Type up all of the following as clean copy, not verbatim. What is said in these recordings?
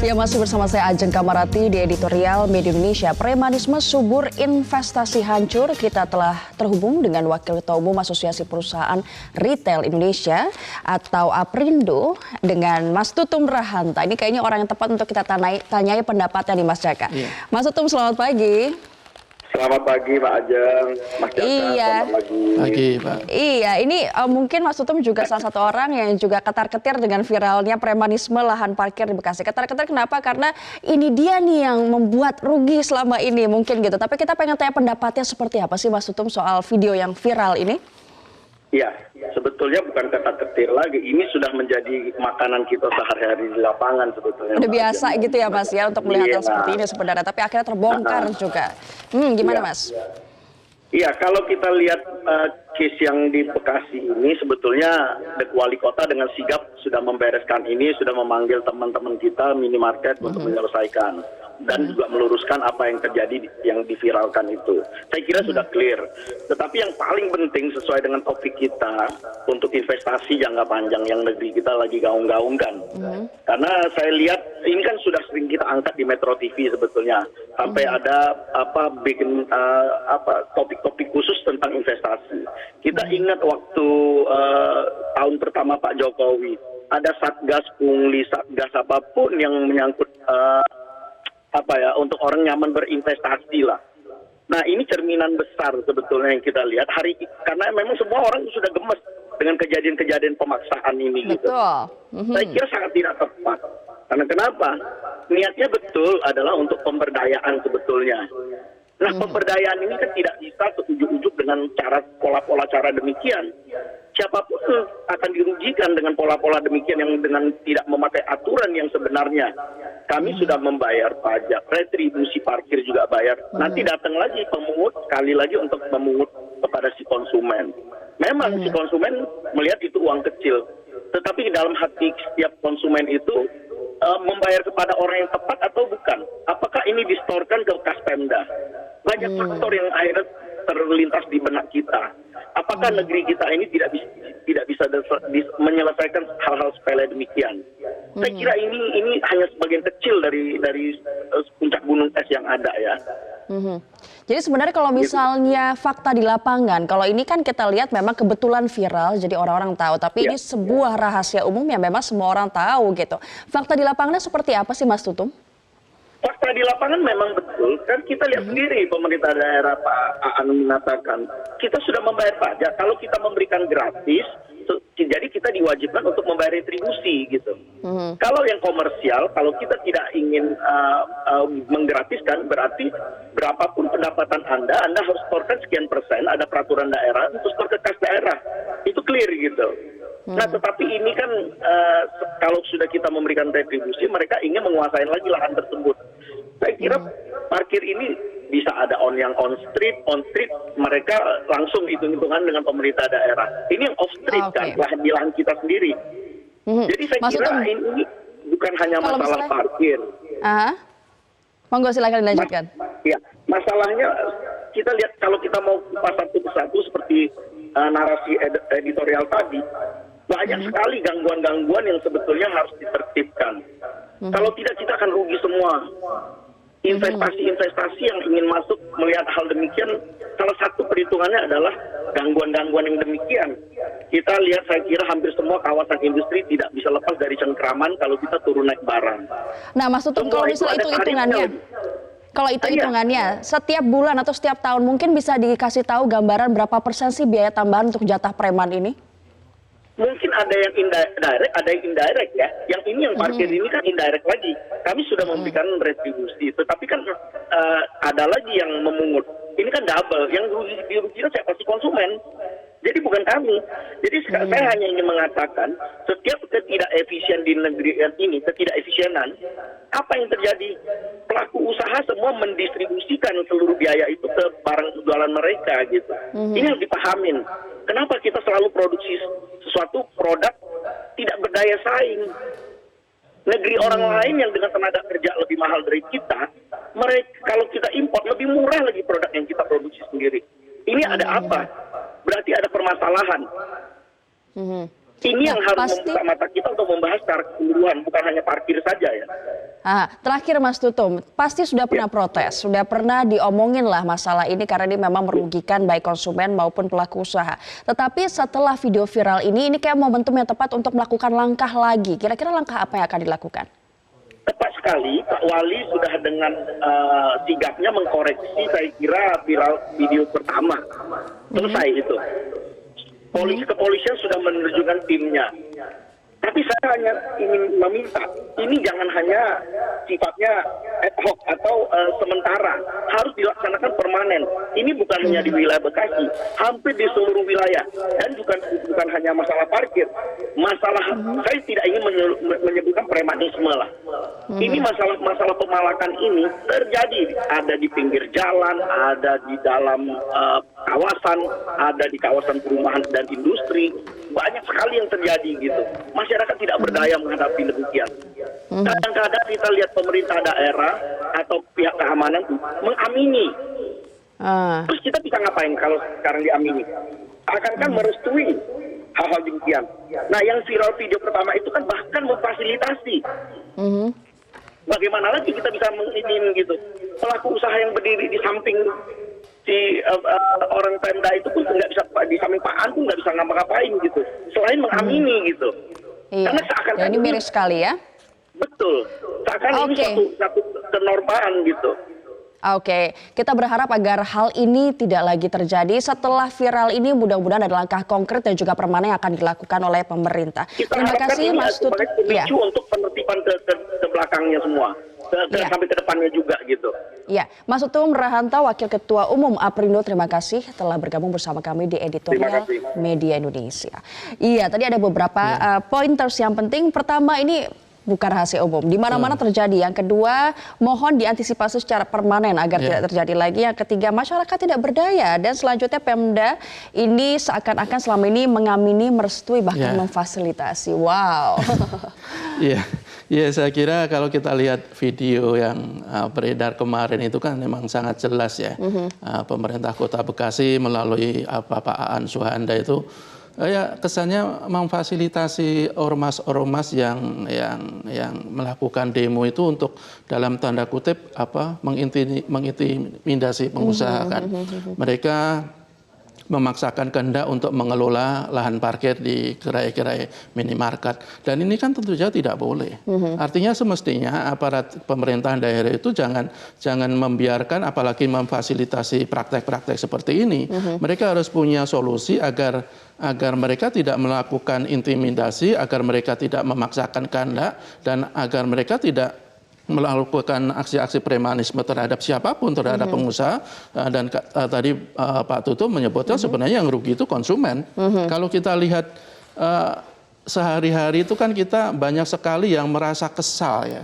Ya, masih bersama saya Ajeng Kamarati di editorial Media Indonesia. Premanisme subur, investasi hancur. Kita telah terhubung dengan Wakil Ketua Umum Asosiasi Perusahaan Retail Indonesia atau APRindo dengan Mas Tutum Rahanta. Ini kayaknya orang yang tepat untuk kita tanyai pendapatnya nih Mas Jaka. Iya. Mas Tutum, selamat pagi. Selamat pagi Pak Ajeng, Mas Jaka, selamat pagi Pak. Iya, ini mungkin Mas Tutum juga salah satu orang yang juga ketar-ketir dengan viralnya premanisme lahan parkir di Bekasi. Ketar-ketir kenapa? Karena ini dia nih yang membuat rugi selama ini mungkin gitu. Tapi kita pengen tanya pendapatnya seperti apa sih Mas Tutum soal video yang viral ini? Iya, sebetulnya bukan ketar-ketir lagi. Ini sudah menjadi makanan kita sehari-hari di lapangan sebetulnya. Udah biasa gitu ya Mas ya untuk melihat hal seperti ini sebenarnya. Tapi akhirnya terbongkar juga. Gimana Mas? Iya, kalau kita lihat case yang di Bekasi ini sebetulnya Wali Kota dengan sigap sudah membereskan ini, sudah memanggil teman-teman kita minimarket untuk menyelesaikan dan juga meluruskan apa yang terjadi yang diviralkan itu. Saya kira sudah clear. Tetapi yang paling penting sesuai dengan topik kita untuk investasi jangka panjang yang negeri kita lagi gaung-gaungkan. Karena saya lihat ini kan sudah sering kita angkat di Metro TV sebetulnya. Sampai ada bikin topik-topik khusus tentang investasi. Kita ingat waktu tahun pertama Pak Jokowi, ada satgas pungli, satgas apapun yang menyangkut untuk orang nyaman berinvestasi lah. Nah, ini cerminan besar sebetulnya yang kita lihat hari karena memang semua orang sudah gemes dengan kejadian-kejadian pemaksaan ini. Betul. Gitu. Saya kira sangat tidak tepat. Karena kenapa? Niatnya betul adalah untuk pemberdayaan sebetulnya. Nah, pemberdayaan ini kan tidak bisa ujuk-ujuk dengan cara pola-pola cara demikian. Siapapun akan dirugikan dengan pola-pola demikian yang dengan tidak memakai aturan yang sebenarnya. Kami sudah membayar pajak, retribusi parkir juga bayar. Nanti datang lagi pemungut, sekali lagi untuk memungut kepada si konsumen. Memang si konsumen melihat itu uang kecil. Tetapi dalam hati setiap konsumen itu membayar kepada orang yang tepat atau bukan? Apakah ini distorkan ke kas Pemda? Banyak faktor yang akhirnya terlintas di benak kita. Apakah negeri kita ini tidak bisa menyelesaikan hal-hal sepele demikian? Saya kira ini hanya sebagian kecil dari puncak gunung es yang ada ya. Jadi sebenarnya kalau misalnya fakta di lapangan, kalau ini kan kita lihat memang kebetulan viral, jadi orang-orang tahu. Tapi ini sebuah rahasia umum yang memang semua orang tahu gitu. Fakta di lapangannya seperti apa sih Mas Tutum? Fakta di lapangan memang betul, kan kita lihat sendiri pemerintah daerah Pak Anu mengatakan, kita sudah membayar pajak, kalau kita memberikan gratis, jadi kita diwajibkan untuk membayar retribusi gitu. Kalau yang komersial, kalau kita tidak ingin menggratiskan, berarti berapapun pendapatan Anda harus setorkan sekian persen, ada peraturan daerah untuk setor ke kas daerah. Itu clear gitu. Nah, tetapi ini kan kalau sudah kita memberikan retribusi, mereka ingin menguasai lagi lahan tersebut. Saya kira parkir ini bisa ada yang on street, mereka langsung hitung-hitungan dengan pemerintah daerah. Ini yang off street kan, lahan kita sendiri. Jadi saya kira ini bukan hanya masalah parkir. Monggo silakan dilanjutkan. Ya, masalahnya kita lihat kalau kita mau kupas satu persatu seperti narasi editorial tadi, banyak sekali gangguan-gangguan yang sebetulnya harus ditertibkan. Kalau tidak kita akan rugi semua. Investasi-investasi yang ingin masuk melihat hal demikian, salah satu perhitungannya adalah gangguan-gangguan yang demikian. Kita lihat saya kira hampir semua kawasan industri tidak bisa lepas dari cengkraman kalau kita turun naik barang. Nah Mas Tutum, kalau misalnya itu hitungannya, hitungannya setiap bulan atau setiap tahun mungkin bisa dikasih tahu gambaran berapa persen sih biaya tambahan untuk jatah preman ini? Mungkin ada yang indirect, ada yang indirect ya. Yang ini yang parkir ini kan indirect lagi. Kami sudah memberikan retribusi, tetapi kan ada lagi yang memungut. Ini kan double. Yang dirugikan siapa? Si konsumen. Jadi bukan kami. Jadi saya hanya ingin mengatakan setiap ketidakefisien di negeri ini, ketidakefisienan, apa yang terjadi? Pelaku usaha semua mendistribusikan seluruh biaya itu ke barang jualan mereka gitu. Ini yang dipahamin. Kenapa kita selalu produksi sesuatu produk tidak berdaya saing? Negeri orang lain yang dengan tenaga kerja lebih mahal dari kita, mereka kalau kita import lebih murah lagi produk yang kita produksi sendiri. Ini ada apa? Berarti ada permasalahan. Ini yang harus pasti membuka mata kita untuk membahas secara keseluruhan, bukan hanya parkir saja ya. Terakhir Mas Tutum, pasti sudah pernah protes, sudah pernah diomongin lah masalah ini karena ini memang merugikan baik konsumen maupun pelaku usaha. Tetapi setelah video viral ini kayak momentum yang tepat untuk melakukan langkah lagi. Kira-kira langkah apa yang akan dilakukan? Tepat sekali, Pak Wali sudah dengan sigapnya mengkoreksi saya kira viral video pertama. Selesai itu. Kepolisian sudah menerjunkan timnya. Tapi saya hanya ingin meminta, ini jangan hanya sifatnya ad hoc atau sementara, harus dilaksanakan permanen. Ini bukan hanya di wilayah Bekasi, hampir di seluruh wilayah. Dan bukan hanya masalah parkir, saya tidak ingin menyebutkan premanisme lah. Ini masalah pemalakan ini terjadi, ada di pinggir jalan, ada di dalam kawasan, ada di kawasan perumahan dan industri. Banyak sekali yang terjadi gitu. Masyarakat tidak berdaya menghadapi demikian. Kadang-kadang kita lihat pemerintah daerah atau pihak keamanan mengamini. Terus kita bisa ngapain kalau sekarang diamini? Akankah merestui hal-hal demikian? Nah, yang viral video pertama itu kan bahkan memfasilitasi. Bagaimana lagi kita bisa menginin gitu? Pelaku usaha yang berdiri di samping si orang Pemda itu pun nggak bisa, di samping Pak An pun nggak bisa ngapa-ngapain gitu, selain mengamini gitu. Iya. Karena seakan ini miris sekali ya. Betul, seakan ini satu kenormalan gitu. Oke, kita berharap agar hal ini tidak lagi terjadi. Setelah viral ini mudah-mudahan ada langkah konkret dan juga permanen yang akan dilakukan oleh pemerintah. Terima kasih Mas Tutum. Ya. Untuk penertiban ke belakangnya semua. Sampai ke depannya juga gitu. Ya, Mas Tutum Rahanto, Wakil Ketua Umum Aprindo, terima kasih telah bergabung bersama kami di editorial Media Indonesia. Iya, tadi ada beberapa pointers yang penting. Pertama, ini bukan rahasia umum, di mana-mana terjadi. Yang kedua, mohon diantisipasi secara permanen agar tidak terjadi lagi. Yang ketiga, masyarakat tidak berdaya. Dan selanjutnya Pemda ini seakan-akan selama ini mengamini, merestui, bahkan memfasilitasi. Wow. Iya, saya kira kalau kita lihat video yang beredar kemarin itu kan memang sangat jelas ya. Pemerintah Kota Bekasi melalui Pak Aan Suhanda itu ya kesannya memfasilitasi ormas-ormas yang melakukan demo itu untuk dalam tanda kutip mengintimidasi pengusaha kan. Mereka memaksakan kehendak untuk mengelola lahan parkir di gerai-gerai minimarket. Dan ini kan tentu saja tidak boleh. Artinya semestinya aparat pemerintahan daerah itu jangan membiarkan apalagi memfasilitasi praktek-praktek seperti ini. Mereka harus punya solusi agar mereka tidak melakukan intimidasi, agar mereka tidak memaksakan kehendak, dan agar mereka tidak melakukan aksi-aksi premanisme terhadap siapapun, terhadap pengusaha. Dan tadi Pak Tutum menyebutkan sebenarnya yang rugi itu konsumen. Kalau kita lihat sehari-hari itu kan kita banyak sekali yang merasa kesal ya,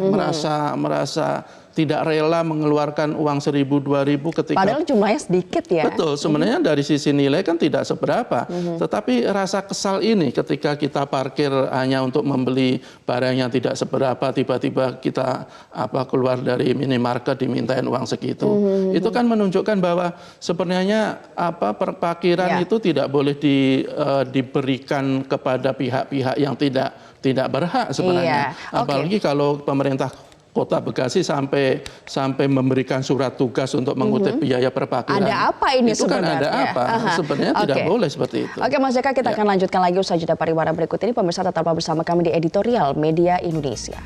merasa tidak rela mengeluarkan uang 1.000, 2.000 ketika. Padahal jumlahnya sedikit ya. Betul, sebenarnya dari sisi nilai kan tidak seberapa. Tetapi rasa kesal ini ketika kita parkir hanya untuk membeli barang yang tidak seberapa, tiba-tiba kita keluar dari minimarket dimintain uang segitu. Itu kan menunjukkan bahwa sebenarnya parkiran itu tidak boleh diberikan kepada pihak-pihak yang tidak berhak sebenarnya. Apalagi kalau pemerintah Kota Bekasi sampai memberikan surat tugas untuk mengutip biaya perparkiran. Ada apa ini itu sebenarnya? Kan ada apa? Sebenarnya tidak boleh seperti itu. Oke Mas Jaka, kita akan lanjutkan lagi usaha jeda pariwara berikut ini. Pemirsa tetaplah bersama kami di editorial Media Indonesia.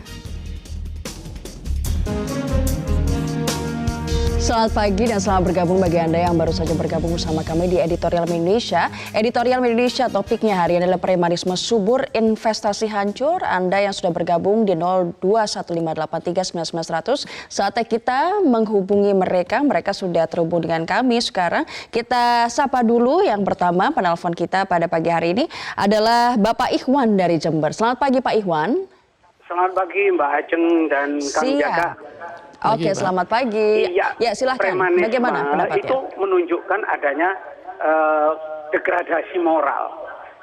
Selamat pagi dan selamat bergabung bagi Anda yang baru saja bergabung bersama kami di Editorial Indonesia. Editorial Indonesia topiknya hari ini adalah premanisme subur, investasi hancur. Anda yang sudah bergabung di 0215839900. Saatnya kita menghubungi mereka. Mereka sudah terhubung dengan kami sekarang. Kita sapa dulu yang pertama penelpon kita pada pagi hari ini adalah Bapak Ikhwan dari Jember. Selamat pagi Pak Ikhwan. Selamat pagi Mbak Ajeng dan Kang Jaka. Oke, selamat pagi. Ya, silahkan. Bagaimana pendapatnya? Itu menunjukkan adanya degradasi moral.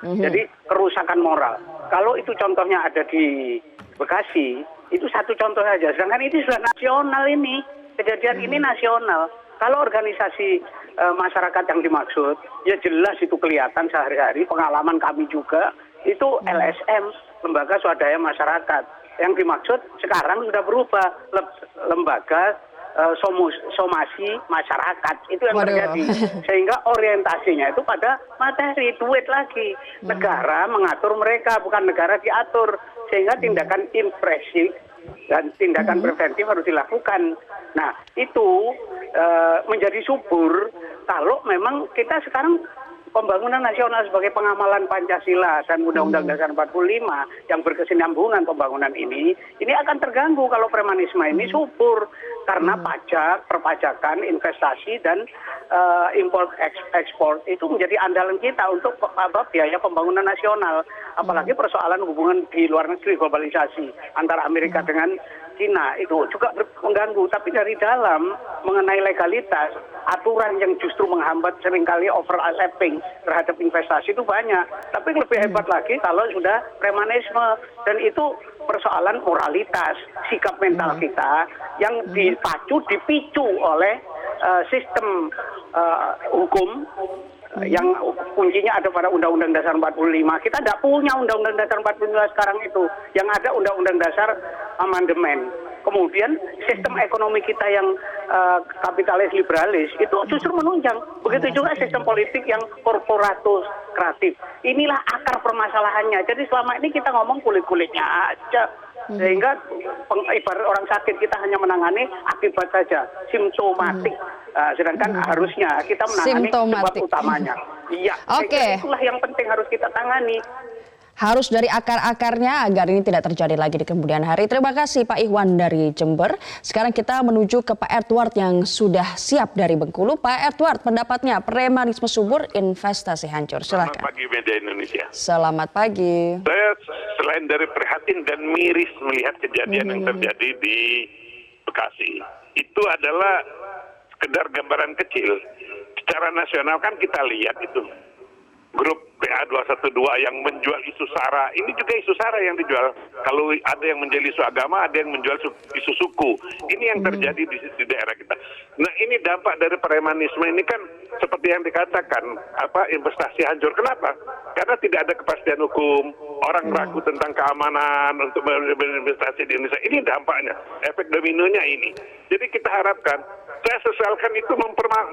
Jadi kerusakan moral. Kalau itu contohnya ada di Bekasi, itu satu contoh saja. Sedangkan ini sudah nasional ini. Kejadian ini nasional. Kalau organisasi masyarakat yang dimaksud, ya jelas itu kelihatan sehari-hari. Pengalaman kami juga, itu LSM, lembaga swadaya masyarakat. Yang dimaksud sekarang sudah berubah, lembaga somasi masyarakat, itu yang terjadi. Sehingga orientasinya itu pada materi, duit lagi. Negara mengatur mereka, bukan negara diatur. Sehingga tindakan impresif dan tindakan preventif harus dilakukan. Nah, itu menjadi subur kalau memang kita sekarang pembangunan nasional sebagai pengamalan Pancasila dan Undang-Undang Dasar 45 yang berkesinambungan pembangunan ini akan terganggu kalau premanisme ini subur karena pajak, perpajakan, investasi dan import ekspor itu menjadi andalan kita untuk biaya pembangunan nasional. Apalagi persoalan hubungan di luar negeri, globalisasi antara Amerika dengan Cina itu juga mengganggu. Tapi dari dalam mengenai legalitas, aturan yang justru menghambat seringkali overlapping terhadap investasi itu banyak. Tapi lebih hebat lagi kalau sudah premanisme, dan itu persoalan moralitas, sikap mental kita yang dipicu oleh sistem hukum yang kuncinya ada pada Undang-Undang Dasar 45. Kita tidak punya Undang-Undang Dasar 45 sekarang itu. Yang ada Undang-Undang Dasar amandemen. Kemudian sistem ekonomi kita yang kapitalis liberalis itu justru menunjang. Begitu juga sistem politik yang korporatokratif. Inilah akar permasalahannya. Jadi selama ini kita ngomong kulit-kulitnya aja. Sehingga ibarat orang sakit kita hanya menangani akibat saja, simptomatik. Sedangkan harusnya kita menangani sebab utamanya. Iya. Oke. Itulah yang penting harus kita tangani. Harus dari akar-akarnya agar ini tidak terjadi lagi di kemudian hari. Terima kasih Pak Ikhwan dari Jember. Sekarang kita menuju ke Pak Edward yang sudah siap dari Bengkulu. Pak Edward, pendapatnya premanisme subur, investasi hancur. Silakan. Selamat pagi media Indonesia. Selamat pagi. Saya selain dari prihatin dan miris melihat kejadian yang terjadi di Bekasi, itu adalah sekedar gambaran kecil. Secara nasional kan kita lihat itu grup PA212 yang menjual isu SARA. Ini juga isu SARA yang dijual. Kalau ada yang menjual isu agama, ada yang menjual isu suku. Ini yang terjadi di daerah kita. Nah, ini dampak dari premanisme ini kan seperti yang dikatakan, investasi hancur. Kenapa? Karena tidak ada kepastian hukum. Orang ragu tentang keamanan untuk berinvestasi di Indonesia. Ini dampaknya, efek dominonya ini. Jadi kita harapkan, saya sesalkan itu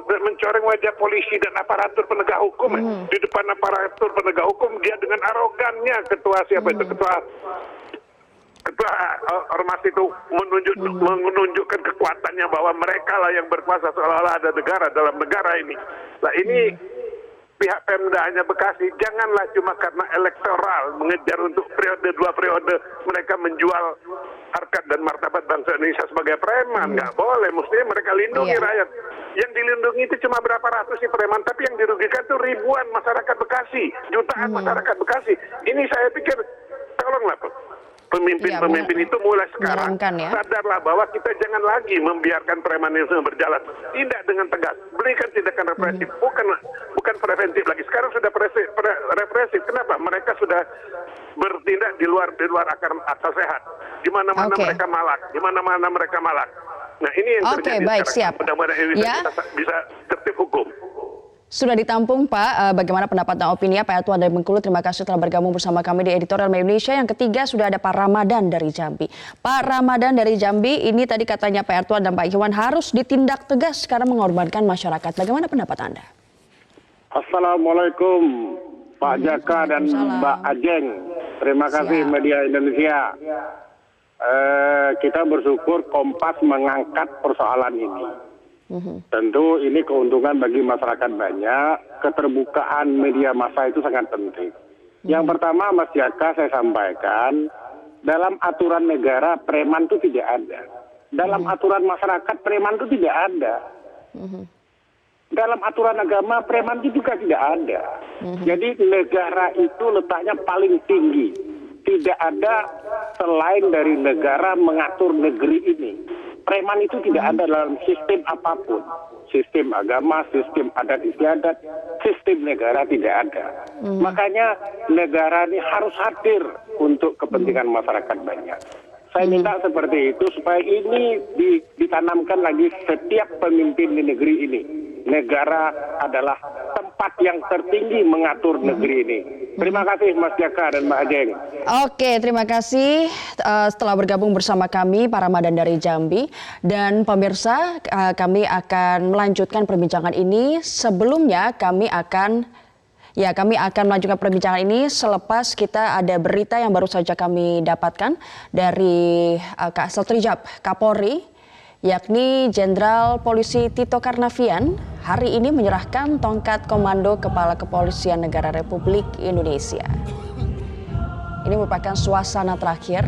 mencoreng wajah polisi dan aparatur penegak hukum. Di depan aparatur penegak hukum dia dengan arogannya ketua ormas itu menunjukkan kekuatannya bahwa mereka lah yang berkuasa seolah-olah ada negara dalam negara ini. Nah ini pihak Pemda hanya Bekasi janganlah cuma karena elektoral mengejar untuk dua periode mereka menjual harkat dan martabat bangsa Indonesia sebagai preman. Nggak boleh, mestinya mereka lindungi rakyat. Yang dilindungi itu cuma berapa ratus sih preman, tapi yang dirugikan itu ribuan masyarakat Bekasi, jutaan masyarakat Bekasi. Ini saya pikir tolonglah pemimpin-pemimpin itu mulai sekarang sadarlah bahwa kita jangan lagi membiarkan premanisme berjalan. Tidak dengan tegas, berikan tindakan represif, bukan preventif lagi. Sekarang sudah represif. Kenapa? Mereka sudah bertindak di luar akal sehat. Di mana-mana mereka malak. Nah, ini yang terjadi baik, sekarang. siap. Mudah-mudahan ini bisa tertib hukum. Sudah ditampung Pak, bagaimana pendapat dan opini Pak Edward dari Bengkulu. Terima kasih telah bergabung bersama kami di Editorial Media Indonesia. Yang ketiga sudah ada Pak Ramadan dari Jambi. Pak Ramadan dari Jambi, ini tadi katanya Pak Edward dan Pak Ikhwan harus ditindak tegas karena mengorbankan masyarakat. Bagaimana pendapat Anda? Assalamualaikum Pak Jaka dan Mbak Ajeng. Terima kasih Media Indonesia. Kita bersyukur Kompas mengangkat persoalan ini. Tentu ini keuntungan bagi masyarakat banyak. Keterbukaan media massa itu sangat penting. Yang pertama Mas Jaka saya sampaikan, dalam aturan negara preman itu tidak ada. Dalam aturan masyarakat preman itu tidak ada. Dalam aturan agama preman itu juga tidak ada. Jadi negara itu letaknya paling tinggi. Tidak ada selain dari negara mengatur negeri ini. Preman itu tidak ada dalam sistem apapun. Sistem agama, sistem adat istiadat, sistem negara tidak ada. Makanya negara ini harus hadir untuk kepentingan masyarakat banyak. Saya minta seperti itu supaya ini ditanamkan lagi setiap pemimpin di negeri ini. Negara adalah tempat yang tertinggi mengatur negeri ini. Terima kasih Mas Jaka dan Mbak Ajeng. Oke, terima kasih setelah bergabung bersama kami Pak Ramadan dari Jambi. Dan pemirsa, kami akan melanjutkan perbincangan ini. Sebelumnya kami akan melanjutkan perbincangan ini selepas kita ada berita yang baru saja kami dapatkan dari Sekretariat Kapolri, yakni Jenderal Polisi Tito Karnavian hari ini menyerahkan tongkat komando Kepala Kepolisian Negara Republik Indonesia. Ini merupakan suasana terakhir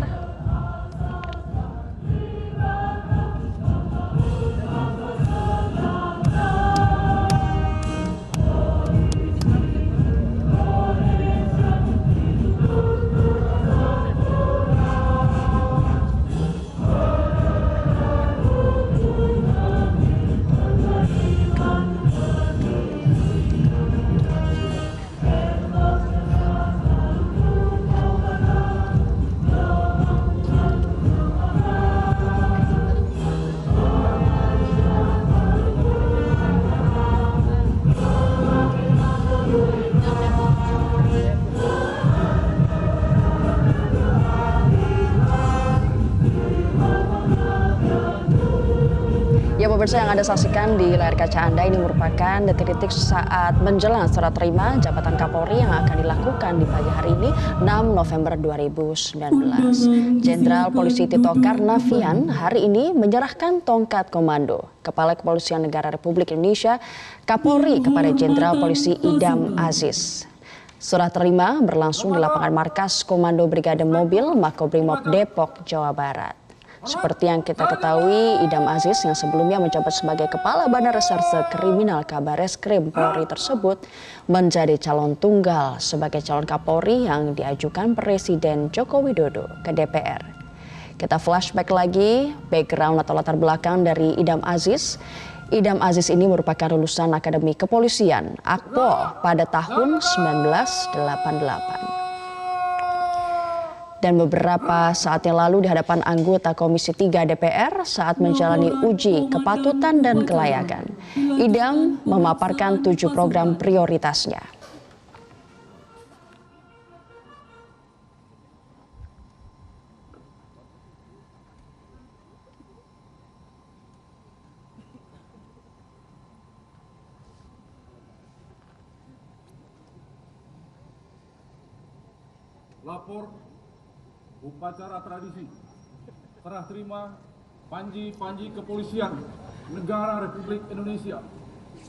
pemirsa yang Anda saksikan di layar kaca Anda ini merupakan detik-detik saat menjelang serah terima jabatan Kapolri yang akan dilakukan di pagi hari ini 6 November 2019. Jenderal Polisi Tito Karnavian hari ini menyerahkan tongkat komando Kepala Kepolisian Negara Republik Indonesia Kapolri kepada Jenderal Polisi Idam Aziz. Serah terima berlangsung di lapangan markas Komando Brigade Mobil Makobrimob Depok, Jawa Barat. Seperti yang kita ketahui, Idam Aziz yang sebelumnya menjabat sebagai Kepala Badan Reserse Kriminal Kabareskrim Polri tersebut menjadi calon tunggal sebagai calon Kapolri yang diajukan Presiden Joko Widodo ke DPR. Kita flashback lagi background atau latar belakang dari Idam Aziz. Idam Aziz ini merupakan lulusan Akademi Kepolisian Akpol pada tahun 1988. Dan beberapa saat yang lalu di hadapan anggota Komisi 3 DPR saat menjalani uji kepatutan dan kelayakan, Idam memaparkan 7 program prioritasnya. Lapor upacara tradisi serah terima Panji Kepolisian Negara Republik Indonesia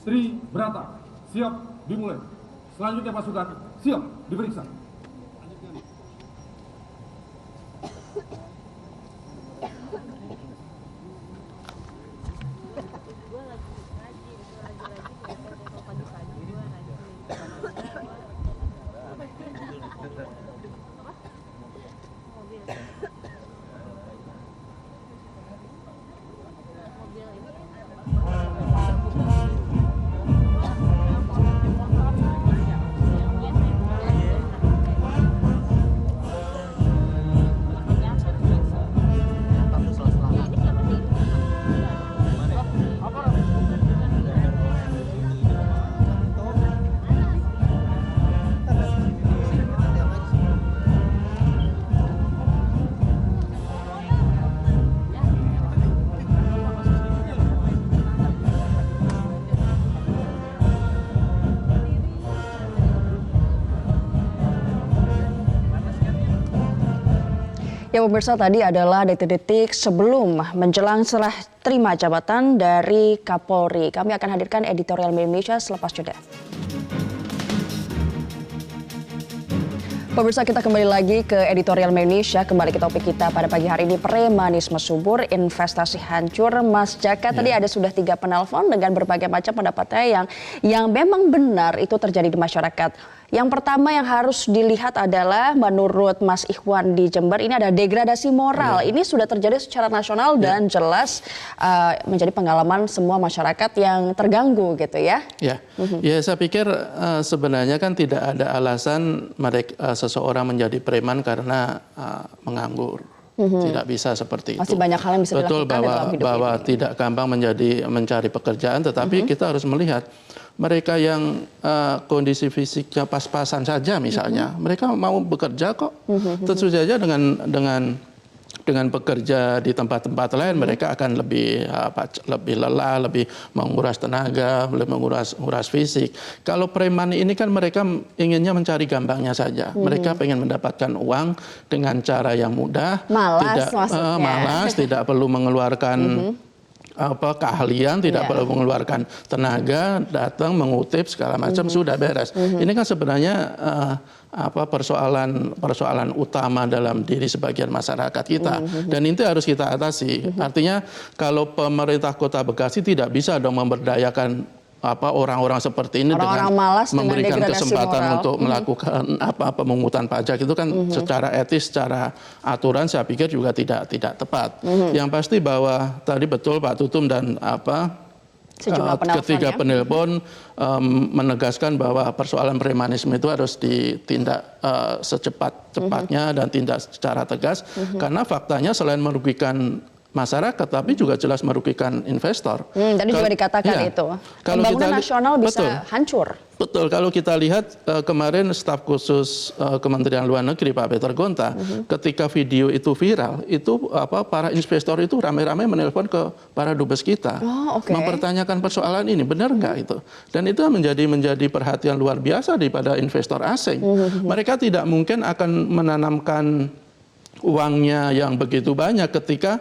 Tri Brata siap dimulai. Selanjutnya pasukan siap diperiksa. Ya pemirsa, tadi adalah detik-detik sebelum menjelang serah terima jabatan dari Kapolri. Kami akan hadirkan editorial Indonesia selepas jeda. Pemirsa, kita kembali lagi ke editorial Indonesia. Kembali ke topik kita pada pagi hari ini, premanisme subur, investasi hancur. Mas Jaka, tadi ada sudah 3 penelpon dengan berbagai macam pendapatnya yang memang benar itu terjadi di masyarakat. Yang pertama yang harus dilihat adalah menurut Mas Ikhwan di Jember ini ada degradasi moral. Ini sudah terjadi secara nasional dan jelas menjadi pengalaman semua masyarakat yang terganggu gitu ya. Ya, saya pikir sebenarnya kan tidak ada alasan seseorang menjadi preman karena menganggur. Tidak bisa seperti itu. Masih banyak hal yang bisa Betul dilakukan dalam hidup bahwa ini. tidak gampang mencari pekerjaan, tetapi kita harus melihat mereka yang kondisi fisiknya pas-pasan saja misalnya, mereka mau bekerja kok. Tentu saja dengan bekerja di tempat-tempat lain mereka akan lebih lelah, lebih menguras tenaga, lebih menguras fisik. Kalau preman ini kan mereka inginnya mencari gampangnya saja. Mereka pengen mendapatkan uang dengan cara yang mudah, malas, tidak perlu mengeluarkan keahlian, tidak perlu mengeluarkan tenaga, datang mengutip segala macam sudah beres. Ini kan sebenarnya persoalan utama dalam diri sebagian masyarakat kita, dan itu harus kita atasi. Artinya kalau pemerintah Kota Bekasi tidak bisa dong memberdayakan orang-orang seperti ini dengan memberikan kesempatan untuk melakukan pemungutan pajak, itu kan secara etis, secara aturan saya pikir juga tidak tepat. Yang pasti bahwa tadi betul Pak Tutum dan ketiga penelpon menegaskan bahwa persoalan premanisme itu harus ditindak secepat-cepatnya dan tindak secara tegas, karena faktanya selain merugikan masyarakat, tapi juga jelas merugikan investor. Tadi juga dikatakan itu. Pembangunan nasional bisa hancur. Betul, kalau kita lihat kemarin staf khusus Kementerian Luar Negeri Pak Peter Gonta, ketika video itu viral, itu para investor itu ramai-ramai menelpon ke para dubes kita, mempertanyakan persoalan ini benar nggak itu, dan itu menjadi perhatian luar biasa daripada investor asing. Mereka tidak mungkin akan menanamkan uangnya yang begitu banyak ketika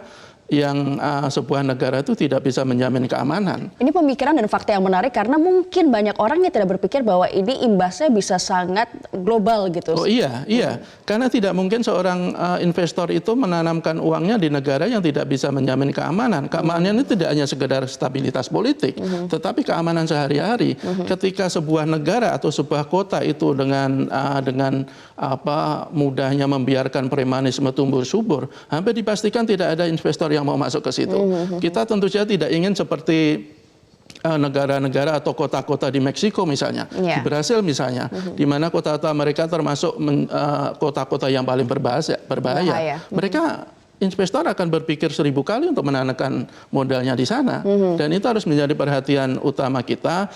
yang sebuah negara itu tidak bisa menjamin keamanan. Ini pemikiran dan fakta yang menarik, karena mungkin banyak orang yang tidak berpikir bahwa ini imbasnya bisa sangat global gitu. Oh iya. Karena tidak mungkin seorang investor itu menanamkan uangnya di negara yang tidak bisa menjamin keamanan. Keamanan ini tidak hanya sekedar stabilitas politik, tetapi keamanan sehari-hari. Ketika sebuah negara atau sebuah kota itu dengan mudahnya membiarkan premanisme tumbuh subur, hampir dipastikan tidak ada investor yang mau masuk ke situ. Kita tentu saja tidak ingin seperti negara-negara atau kota-kota di Meksiko misalnya, di Brasil misalnya, di mana kota-kota mereka termasuk kota-kota yang paling berbahaya. Mereka investor akan berpikir 1000 kali untuk menanamkan modalnya di sana, dan itu harus menjadi perhatian utama kita.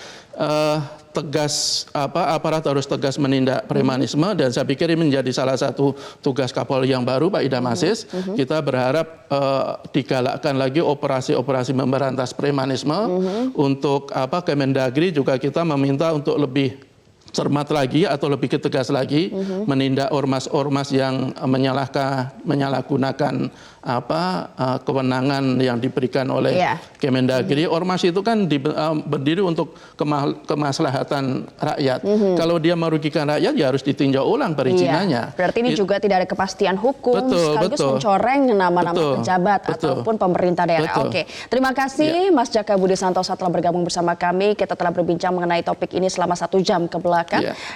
Aparat harus tegas menindak premanisme, dan saya pikir ini menjadi salah satu tugas Kapolri yang baru Pak Idam Aziz. Kita berharap digalakkan lagi operasi-operasi memberantas premanisme. Untuk Kemendagri juga kita meminta untuk lebih cermat lagi atau lebih tegas lagi menindak ormas-ormas yang menyalahgunakan kewenangan yang diberikan oleh Kemendagri. Ormas itu kan berdiri untuk kemaslahatan rakyat. Kalau dia merugikan rakyat, ya harus ditinjau ulang perizinannya. Berarti ini juga tidak ada kepastian hukum, sekaligus mencoreng nama-nama pejabat ataupun pemerintah daerah. Terima kasih Mas Jaka Budi Santosa telah bergabung bersama kami. Kita telah berbincang mengenai topik ini selama 1 jam ke belakang.